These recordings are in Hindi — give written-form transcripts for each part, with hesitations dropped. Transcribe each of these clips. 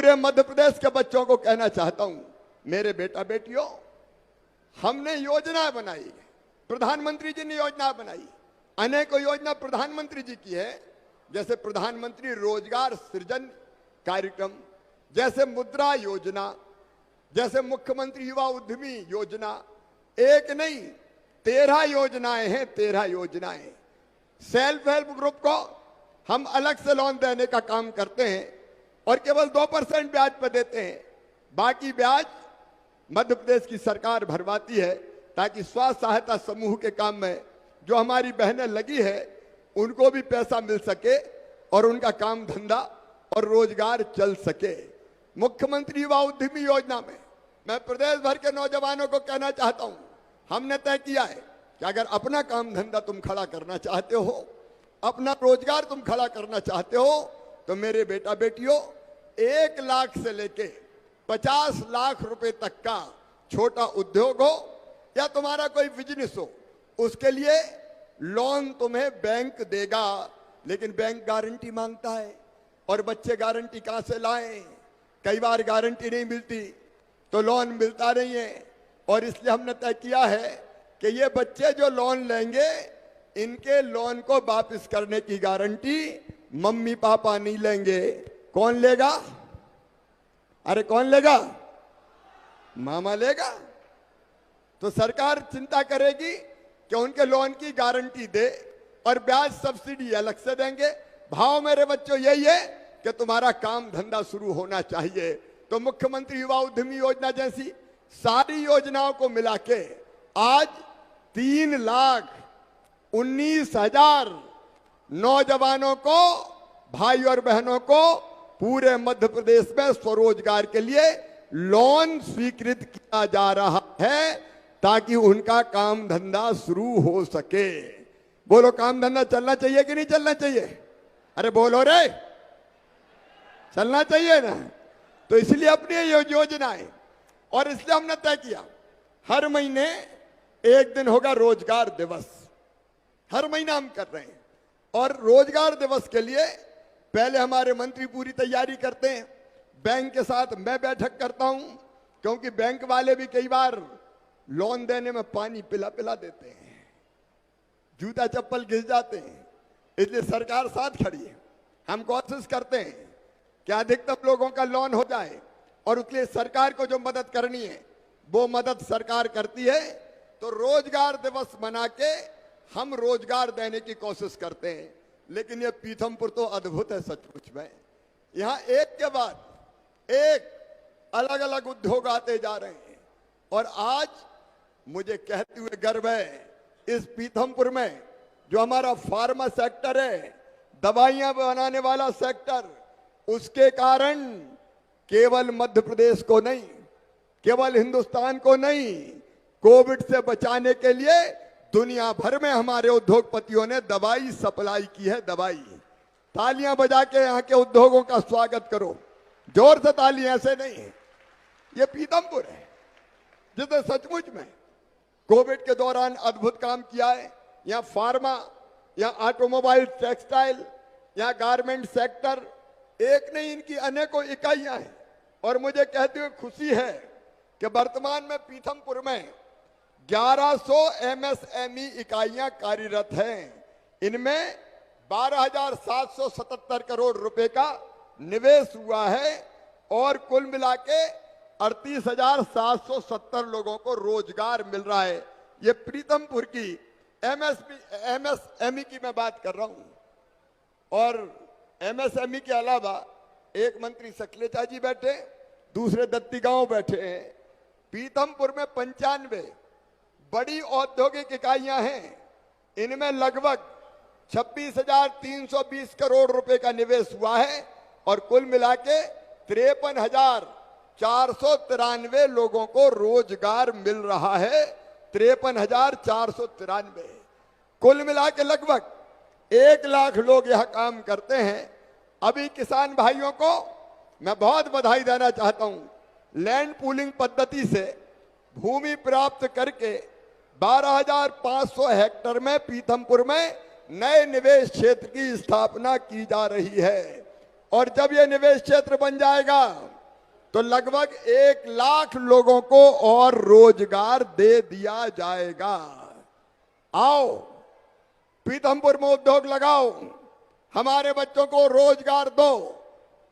पूरे मध्य प्रदेश के बच्चों को कहना चाहता हूं, मेरे बेटा बेटियों, हमने योजना बनाई, प्रधानमंत्री जी ने योजना बनाई, अनेकों योजना प्रधानमंत्री जी की है, जैसे प्रधानमंत्री रोजगार सृजन कार्यक्रम, जैसे मुद्रा योजना, जैसे मुख्यमंत्री युवा उद्यमी योजना। एक नहीं 13 योजनाएं हैं, 13 योजनाएं। सेल्फ हेल्प ग्रुप को हम अलग से लोन देने का काम करते हैं और केवल 2% ब्याज पर देते हैं, बाकी ब्याज मध्य प्रदेश की सरकार भरवाती है, ताकि स्व सहायता समूह के काम में जो हमारी बहनें लगी है उनको भी पैसा मिल सके और उनका काम धंधा और रोजगार चल सके। मुख्यमंत्री युवा उद्यमी योजना में मैं प्रदेश भर के नौजवानों को कहना चाहता हूं, हमने तय किया है कि अगर अपना काम धंधा तुम खड़ा करना चाहते हो, अपना रोजगार तुम खड़ा करना चाहते हो, तो मेरे बेटा बेटियों 1 लाख से लेके 50 लाख रुपए तक का छोटा उद्योग हो या तुम्हारा कोई बिजनेस हो, उसके लिए लोन तुम्हें बैंक देगा, लेकिन बैंक गारंटी मांगता है और बच्चे गारंटी कहां से लाएं? कई बार गारंटी नहीं मिलती तो लोन मिलता नहीं है, और इसलिए हमने तय किया है कि ये बच्चे जो लोन लेंगे इनके लोन को वापस करने की गारंटी मम्मी पापा नहीं लेंगे। कौन लेगा? अरे कौन लेगा? मामा लेगा। तो सरकार चिंता करेगी कि उनके लोन की गारंटी दे और ब्याज सब्सिडी अलग से देंगे। भाव मेरे बच्चों यही है कि तुम्हारा काम धंधा शुरू होना चाहिए। तो मुख्यमंत्री युवा उद्यमी योजना जैसी सारी योजनाओं को मिला के आज 3,19,000 नौजवानों को, भाई और बहनों को पूरे मध्य प्रदेश में स्वरोजगार के लिए लोन स्वीकृत किया जा रहा है, ताकि उनका काम धंधा शुरू हो सके। बोलो, काम धंधा चलना चाहिए कि नहीं चलना चाहिए? अरे बोलो रे, चलना चाहिए ना। तो इसलिए अपनी ये योजनाएं, और इसलिए हमने तय किया हर महीने एक दिन होगा रोजगार दिवस। हर महीना हम कर रहे हैं, और रोजगार दिवस के लिए पहले हमारे मंत्री पूरी तैयारी करते हैं। बैंक के साथ मैं बैठक करता हूं, क्योंकि बैंक वाले भी कई बार लोन देने में पानी पिला पिला देते हैं, जूता चप्पल घिस जाते हैं, इसलिए सरकार साथ खड़ी है। हम कोशिश करते हैं कि अधिकतम लोगों का लोन हो जाए, और उसके लिए सरकार को जो मदद करनी है वो मदद सरकार करती है। तो रोजगार दिवस मना के हम रोजगार देने की कोशिश करते हैं। लेकिन ये पीथमपुर तो अद्भुत है सचमुच में। यहाँ एक के बाद एक अलग अलग उद्योग आते जा रहे हैं, और आज मुझे कहते हुए गर्व है, इस पीथमपुर में जो हमारा फार्मा सेक्टर है, दवाइयां बनाने वाला सेक्टर, उसके कारण केवल मध्य प्रदेश को नहीं, केवल हिंदुस्तान को नहीं, कोविड से बचाने के लिए दुनिया भर में हमारे उद्योगपतियों ने दवाई सप्लाई की है। दवाई, तालियां बजा के यहाँ के उद्योगों का स्वागत करो, जोर से तालियां, ऐसे नहीं है। ये पीथमपुर है जिसने सचमुच में कोविड के दौरान अद्भुत काम किया है। यहाँ फार्मा, यहाँ ऑटोमोबाइल, टेक्सटाइल, यहाँ गारमेंट सेक्टर, एक नहीं इनकी अनेकों इकाइयां हैं। और मुझे कहते हुए खुशी है कि वर्तमान में पीथमपुर में 1100 MSME इकाइयां कार्यरत हैं। इनमें 12,777 करोड़ रुपए का निवेश हुआ है, और कुल मिला के 38,770 लोगों को रोजगार मिल रहा है। ये पीथमपुर की MSME की मैं बात कर रहा हूं। और MSME के अलावा एक मंत्री सकलेचा जी बैठे, दूसरे दत्तीगांव बैठे हैं। पीथमपुर में 95 बड़ी औद्योगिक इकाइयां हैं। इनमें लगभग 26,320 करोड़ रुपए का निवेश हुआ है, और कुल मिला के 53,493 लोगों को रोजगार मिल रहा है। 53,493, कुल मिला के लगभग 1 लाख लोग यह काम करते हैं। अभी किसान भाइयों को मैं बहुत बधाई देना चाहता हूं। लैंड पूलिंग पद्धति से भूमि प्राप्त करके 12,500 हेक्टेयर में पीथमपुर में नए निवेश क्षेत्र की स्थापना की जा रही है। और जब यह निवेश क्षेत्र बन जाएगा तो लगभग 1 लाख लोगों को और रोजगार दे दिया जाएगा। आओ पीथमपुर में उद्योग लगाओ, हमारे बच्चों को रोजगार दो।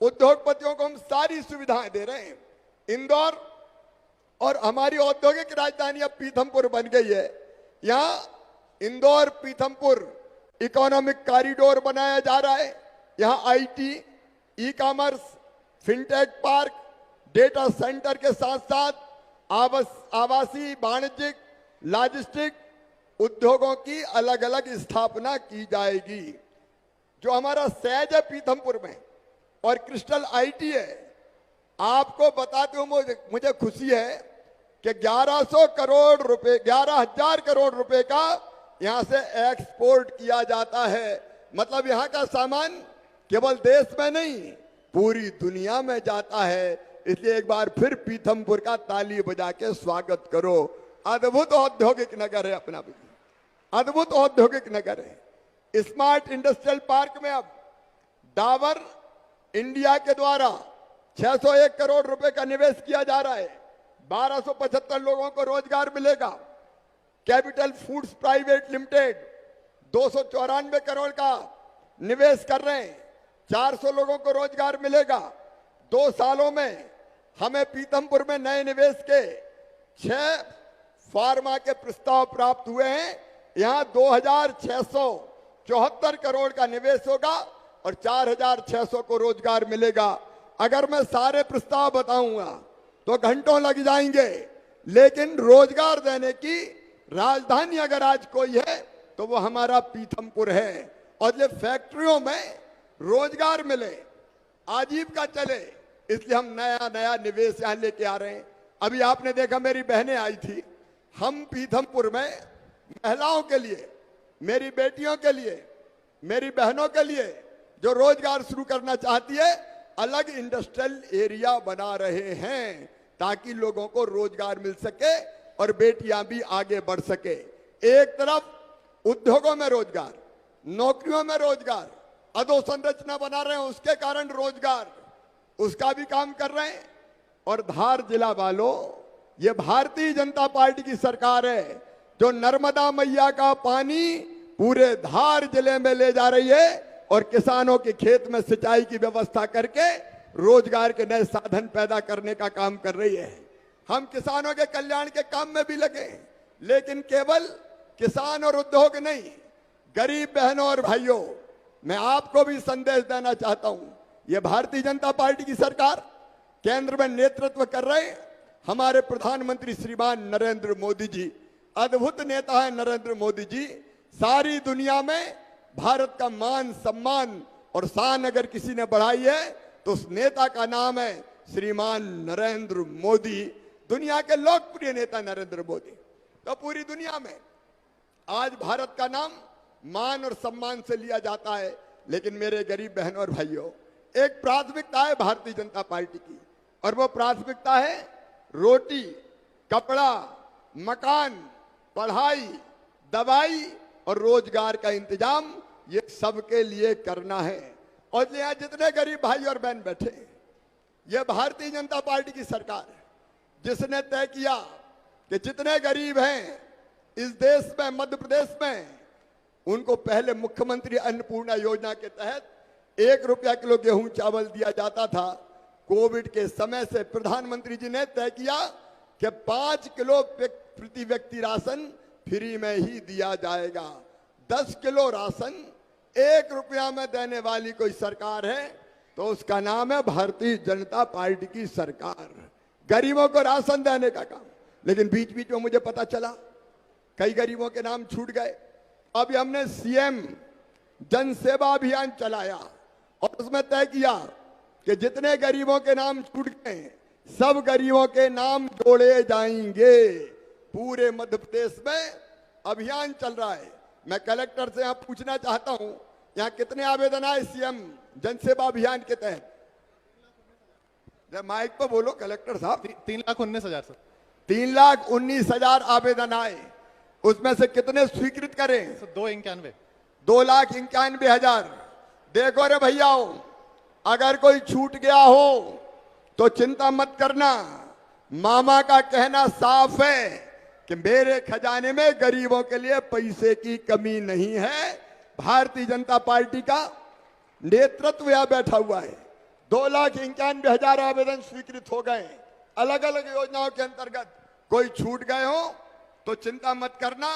उद्योगपतियों को हम सारी सुविधाएं दे रहे हैं। इंदौर और हमारी औद्योगिक राजधानी अब पीथमपुर बन गई है। यहां इंदौर पीथमपुर इकोनॉमिक कॉरिडोर बनाया जा रहा है। यहां IT, e commerce, fintech park, data centre के साथ साथ आवासीय, वाणिज्यिक, लॉजिस्टिक उद्योगों की अलग अलग स्थापना की जाएगी। जो हमारा सहज है पीथमपुर में और क्रिस्टल आईटी है, आपको बताते हुए मुझे खुशी है कि 1100 करोड़ रुपए, 11,000 करोड़ रुपए का यहां से एक्सपोर्ट किया जाता है। मतलब यहां का सामान केवल देश में नहीं, पूरी दुनिया में जाता है। इसलिए एक बार फिर पीथमपुर का ताली बजा के स्वागत करो। अद्भुत औद्योगिक नगर है अपना भी, अद्भुत औद्योगिक नगर है। स्मार्ट इंडस्ट्रियल पार्क में अब डाबर इंडिया के द्वारा 601 करोड़ रुपए का निवेश किया जा रहा है। 1275 लोगों को रोजगार मिलेगा। Capital foods private limited 294 crore का निवेश कर रहे हैं, 400 लोगों को रोजगार मिलेगा। 2 सालों में हमें पीथमपुर में नए निवेश के 6 फार्मा के प्रस्ताव प्राप्त हुए हैं। यहां 2,674 करोड़ का निवेश होगा और 4,600 को रोजगार मिलेगा। अगर मैं सारे प्रस्ताव बताऊंगा तो घंटों लग जाएंगे, लेकिन रोजगार देने की राजधानी अगर आज कोई है तो वो हमारा पीथमपुर है। और ये फैक्ट्रियों में रोजगार मिले, आजीविका चले, इसलिए हम नया नया निवेश यहां लेके आ रहे हैं। अभी आपने देखा मेरी बहनें आई थी। हम पीथमपुर में महिलाओं के लिए, मेरी बेटियों के लिए, मेरी बहनों के लिए जो रोजगार शुरू करना चाहती है, अलग इंडस्ट्रियल एरिया बना रहे हैं ताकि लोगों को रोजगार मिल सके और बेटियां भी आगे बढ़ सके। एक तरफ उद्योगों में रोजगार, नौकरियों में रोजगार, अधोसंरचना बना रहे हैं, उसके कारण रोजगार, उसका भी काम कर रहे हैं। और धार जिला वालों, ये भारतीय जनता पार्टी की सरकार है जो नर्मदा मैया का पानी पूरे धार जिले में ले जा रही है और किसानों के खेत में सिंचाई की व्यवस्था करके रोजगार के नए साधन पैदा करने का काम कर रही है। हम किसानों के कल्याण के काम में भी लगे, लेकिन केवल किसान और उद्योग नहीं, गरीब बहनों और भाइयों, मैं आपको भी संदेश देना चाहता हूं। यह भारतीय जनता पार्टी की सरकार केंद्र में नेतृत्व कर रहे हमारे प्रधानमंत्री श्रीमान नरेंद्र मोदी जी, अद्भुत नेता है नरेंद्र मोदी जी। सारी दुनिया में भारत का मान सम्मान और शान अगर किसी ने बढ़ाई है तो उस नेता का नाम है श्रीमान नरेंद्र मोदी। दुनिया के लोकप्रिय नेता नरेंद्र मोदी। तो पूरी दुनिया में आज भारत का नाम मान और सम्मान से लिया जाता है। लेकिन मेरे गरीब बहनों और भाइयों, एक प्राथमिकता है भारतीय जनता पार्टी की, और वो प्राथमिकता है रोटी, कपड़ा, मकान, पढ़ाई, दवाई और रोजगार का इंतजाम, ये सबके लिए करना है। और यहाँ जितने गरीब भाई और बहन बैठे, ये भारतीय जनता पार्टी की सरकार है जिसने तय किया कि जितने गरीब हैं इस देश में, मध्य प्रदेश में, उनको पहले मुख्यमंत्री अन्नपूर्णा योजना के तहत 1 रुपया किलो गेहूं चावल दिया जाता था। कोविड के समय से प्रधानमंत्री जी ने तय किया कि 5 किलो प्रति व्यक्ति राशन फ्री में ही दिया जाएगा। 10 किलो राशन 1 रुपया में देने वाली कोई सरकार है तो उसका नाम है भारतीय जनता पार्टी की सरकार। गरीबों को राशन देने का काम। लेकिन बीच बीच में मुझे पता चला कई गरीबों के नाम छूट गए। अभी हमने सीएम जन सेवा अभियान चलाया और उसमें तय किया कि जितने गरीबों के नाम छूट गए सब गरीबों के नाम जोड़े जाएंगे। पूरे मध्य प्रदेश में अभियान चल रहा है। मैं कलेक्टर से यहाँ पूछना चाहता हूँ, यहाँ कितने आवेदन आए सीएम जन सेवा अभियान के तहत? माइक पर बोलो कलेक्टर साहब। 3,19,000 सर। 3,19,000 आवेदन आए, उसमें से कितने स्वीकृत करें? 291। 2,91,000। देखो रे भैया, अगर कोई छूट गया हो तो चिंता मत करना। मामा का कहना साफ है कि मेरे खजाने में गरीबों के लिए पैसे की कमी नहीं है। भारतीय जनता पार्टी का नेतृत्व यहां बैठा हुआ है। 2,91,000 आवेदन स्वीकृत हो गए अलग अलग योजनाओं के अंतर्गत। कोई छूट गए हो तो चिंता मत करना,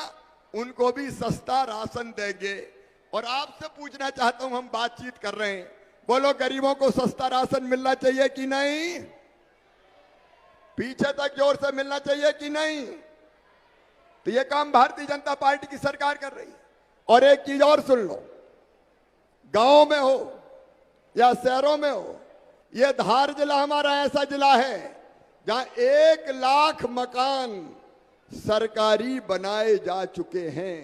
उनको भी सस्ता राशन देंगे। और आपसे पूछना चाहता हूं, हम बातचीत कर रहे हैं, बोलो गरीबों को सस्ता राशन मिलना चाहिए कि नहीं? पीछे तक जोर से मिलना चाहिए कि नहीं? तो ये काम भारतीय जनता पार्टी की सरकार कर रही है। और एक चीज और सुन लो, गांव में हो या शहरों में हो, ये धार जिला हमारा ऐसा जिला है जहां 1 लाख मकान सरकारी बनाए जा चुके हैं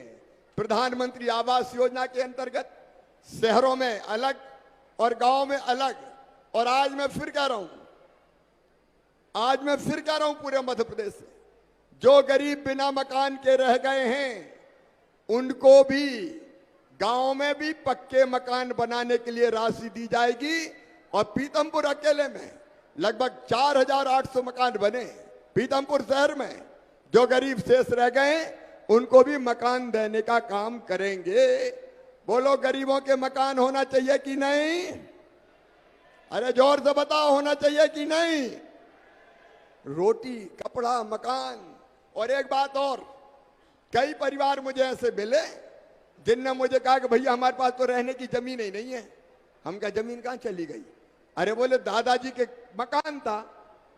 प्रधानमंत्री आवास योजना के अंतर्गत। शहरों में अलग और गांव में अलग। और आज मैं फिर कह रहा हूं पूरे मध्य प्रदेश से जो गरीब बिना मकान के रह गए हैं उनको भी गांव में भी पक्के मकान बनाने के लिए राशि दी जाएगी। और पीतमपुर अकेले में लगभग 4,800 मकान बने। पीतमपुर शहर में जो गरीब शेष रह गए उनको भी मकान देने का काम करेंगे। बोलो गरीबों के मकान होना चाहिए कि नहीं? अरे जोर से बताओ, होना चाहिए कि नहीं? रोटी, कपड़ा, मकान। और एक बात और, कई परिवार मुझे ऐसे मिले जिनने मुझे कहा कि भैया हमारे पास तो रहने की जमीन ही नहीं है। हम कहा जमीन कहां चली गई? अरे बोले दादाजी के मकान था,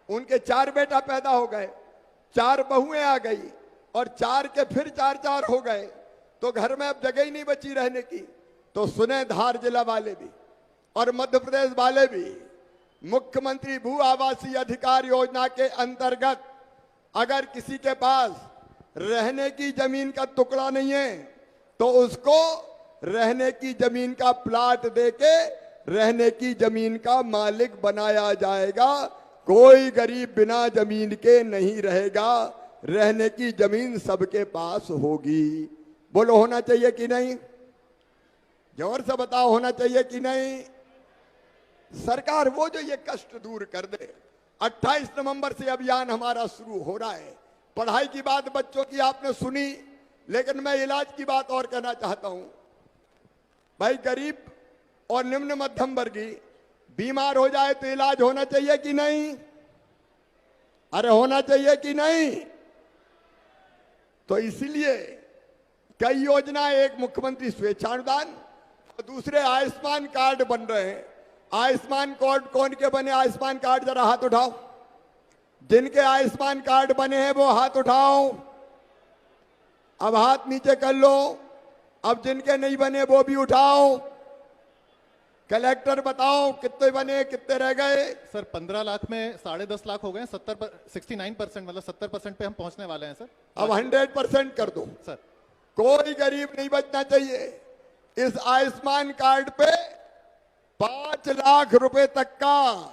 उनके 4 बेटा पैदा हो गए, 4 बहुएं आ गई और 4 के फिर 4 हो गए, तो घर में अब जगह ही नहीं बची रहने की। तो सुने धार जिला वाले भी और मध्य प्रदेश वाले भी, मुख्यमंत्री भू आवासीय अधिकार योजना के अंतर्गत अगर किसी के पास रहने की जमीन का टुकड़ा नहीं है तो उसको रहने की जमीन का प्लाट देके रहने की जमीन का मालिक बनाया जाएगा। कोई गरीब बिना जमीन के नहीं रहेगा, रहने की जमीन सबके पास होगी। बोलो होना चाहिए कि नहीं? जोर से बताओ, होना चाहिए कि नहीं? सरकार वो जो ये कष्ट दूर कर दे। 28 नवंबर से अभियान हमारा शुरू हो रहा है। पढ़ाई की बात बच्चों की आपने सुनी, लेकिन मैं इलाज की बात और कहना चाहता हूं। भाई गरीब और निम्न मध्यम वर्गीय बीमार हो जाए तो इलाज होना चाहिए कि नहीं? अरे होना चाहिए कि नहीं? तो इसलिए कई योजना, एक मुख्यमंत्री स्वेच्छानुदान और दूसरे आयुष्मान कार्ड बन रहे हैं। आयुष्मान कार्ड कौन के बने? आयुष्मान कार्ड जरा हाथ उठाओ। जिनके आयुष्मान कार्ड बने हैं वो हाथ उठाओ। अब हाथ नीचे कर लो। अब जिनके नहीं बने वो भी उठाओ। कलेक्टर बताओ कितने बने, कितने रह गए? सर 15 लाख में 10.5 लाख हो गए। 69% मतलब 70% पे हम पहुंचने वाले हैं सर। अब 100% कर दो सर। कोई गरीब नहीं बचना चाहिए। इस आयुष्मान कार्ड पे 5 लाख रुपए तक का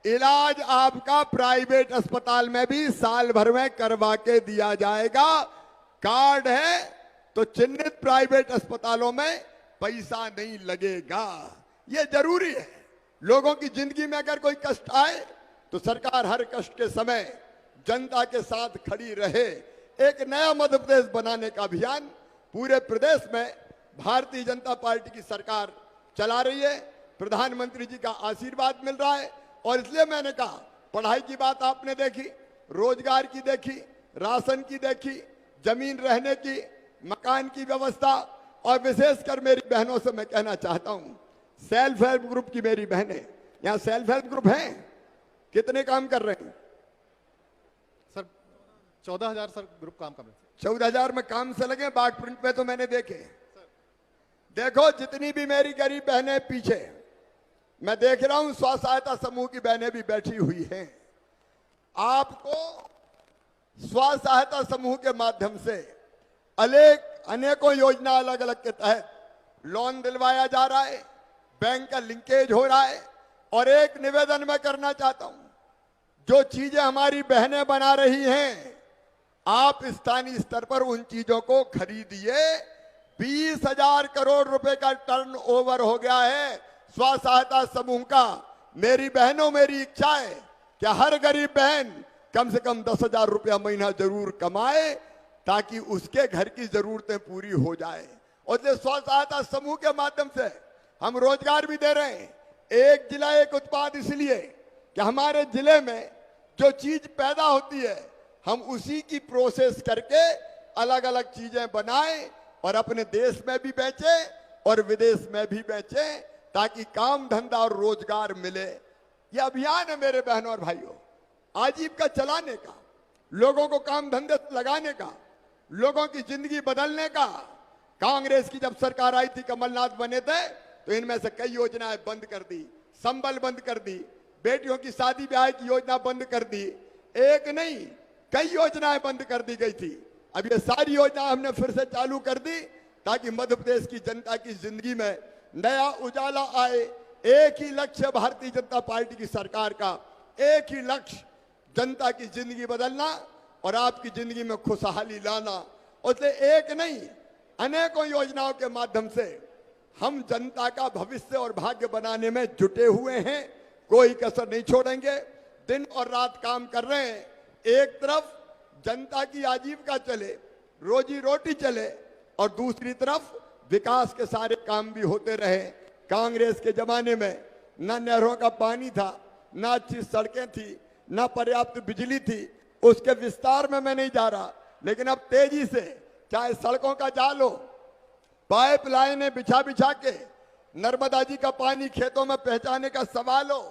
इलाज आपका प्राइवेट अस्पताल में भी साल भर में करवा के दिया जाएगा। कार्ड है तो चिन्हित प्राइवेट अस्पतालों में पैसा नहीं लगेगा। ये जरूरी है। लोगों की जिंदगी में अगर कोई कष्ट आए तो सरकार हर कष्ट के समय जनता के साथ खड़ी रहे। एक नया मध्य प्रदेश बनाने का अभियान पूरे प्रदेश में भारतीय जनता पार्टी की सरकार चला रही है। प्रधानमंत्री जी का आशीर्वाद मिल रहा है। और इसलिए मैंने कहा, पढ़ाई की बात आपने देखी, रोजगार की देखी, राशन की देखी, जमीन रहने की, मकान की व्यवस्था, और विशेषकर मेरी बहनों से मैं कहना चाहता हूं, सेल्फ हेल्प ग्रुप की मेरी बहनें, यहां सेल्फ हेल्प ग्रुप हैं, कितने काम कर रहे हैं? सर 14,000 सर ग्रुप काम कर रहे हैं। 14,000 में काम से लगे। बाग प्रिंट में तो मैंने देखे। देखो जितनी भी मेरी गरीब बहनें पीछे, मैं देख रहा हूं स्व सहायता समूह की बहनें भी बैठी हुई हैं। आपको स्व सहायता समूह के माध्यम से अनेकों योजना अलग अलग के तहत लोन दिलवाया जा रहा है, बैंक का लिंकेज हो रहा है। और एक निवेदन मैं करना चाहता हूं, जो चीजें हमारी बहनें बना रही हैं, आप स्थानीय स्तर पर उन चीजों को खरीदिए। 20,000 करोड़ रुपए का टर्नओवर हो गया है स्व सहायता समूह का। मेरी बहनों, मेरी इच्छा है कि हर गरीब बहन कम से कम 10,000 रुपया महीना जरूर कमाए ताकि उसके घर की जरूरतें पूरी हो जाए। और ये स्व सहायता समूह के माध्यम से हम रोजगार भी दे रहे हैं। एक जिला एक उत्पाद, इसलिए कि हमारे जिले में जो चीज पैदा होती है हम उसी की प्रोसेस करके अलग अलग चीजें बनाएं और अपने देश में भी बेचें और विदेश में भी बेचें ताकि काम धंधा और रोजगार मिले। यह अभियान है मेरे बहनों और भाइयों, आजीविका चलाने का, लोगों को काम धंधे से लगाने का, लोगों की जिंदगी बदलने का। कांग्रेस की जब सरकार आई थी, कमलनाथ बने थे, तो इनमें से कई योजनाएं बंद कर दी, संबल बंद कर दी, बेटियों की शादी ब्याह की योजना बंद कर दी। एक नहीं कई योजनाएं बंद कर दी गई थी। अब ये सारी योजना हमने फिर से चालू कर दी ताकि मध्य प्रदेश की जनता की जिंदगी में नया उजाला आए। एक ही लक्ष्य भारतीय जनता पार्टी की सरकार का, एक ही लक्ष्य जनता की जिंदगी बदलना और आपकी जिंदगी में खुशहाली लाना। उससे एक नहीं अनेकों योजनाओं के माध्यम से हम जनता का भविष्य और भाग्य बनाने में जुटे हुए हैं, कोई कसर नहीं छोड़ेंगे। दिन और रात काम कर रहे हैं। एक तरफ जनता की आजीविका चले, रोजी रोटी चले, और दूसरी तरफ विकास के सारे काम भी होते रहे। कांग्रेस के जमाने में न नहरों का पानी था, न अच्छी सड़कें थी, न पर्याप्त बिजली थी। उसके विस्तार में मैं नहीं जा रहा, लेकिन अब तेजी से चाहे सड़कों का जाल हो, पाइपलाइनें बिछा बिछा के नर्मदा जी का पानी खेतों में पहुंचाने का सवाल हो,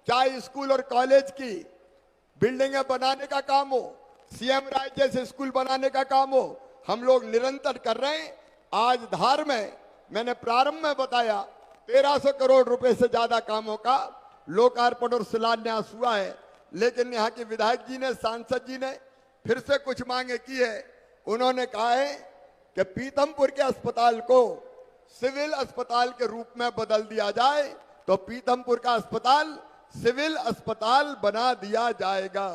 चाहे स्कूल और कॉलेज की बिल्डिंगें बनाने का काम हो, सीएम राय जैसे स्कूल बनाने का काम हो, हम लोग निरंतर कर रहे हैं। आज धार में मैंने प्रारंभ में बताया 1300 करोड़ रुपए से ज्यादा कामों का लोकार्पण और शिलान्यास हुआ है। लेकिन यहाँ के विधायक जी ने, सांसद जी ने फिर से कुछ मांगे की है। उन्होंने कहा है कि पीथमपुर के अस्पताल को सिविल अस्पताल के रूप में बदल दिया जाए, तो पीथमपुर का अस्पताल सिविल अस्पताल बना दिया जाएगा।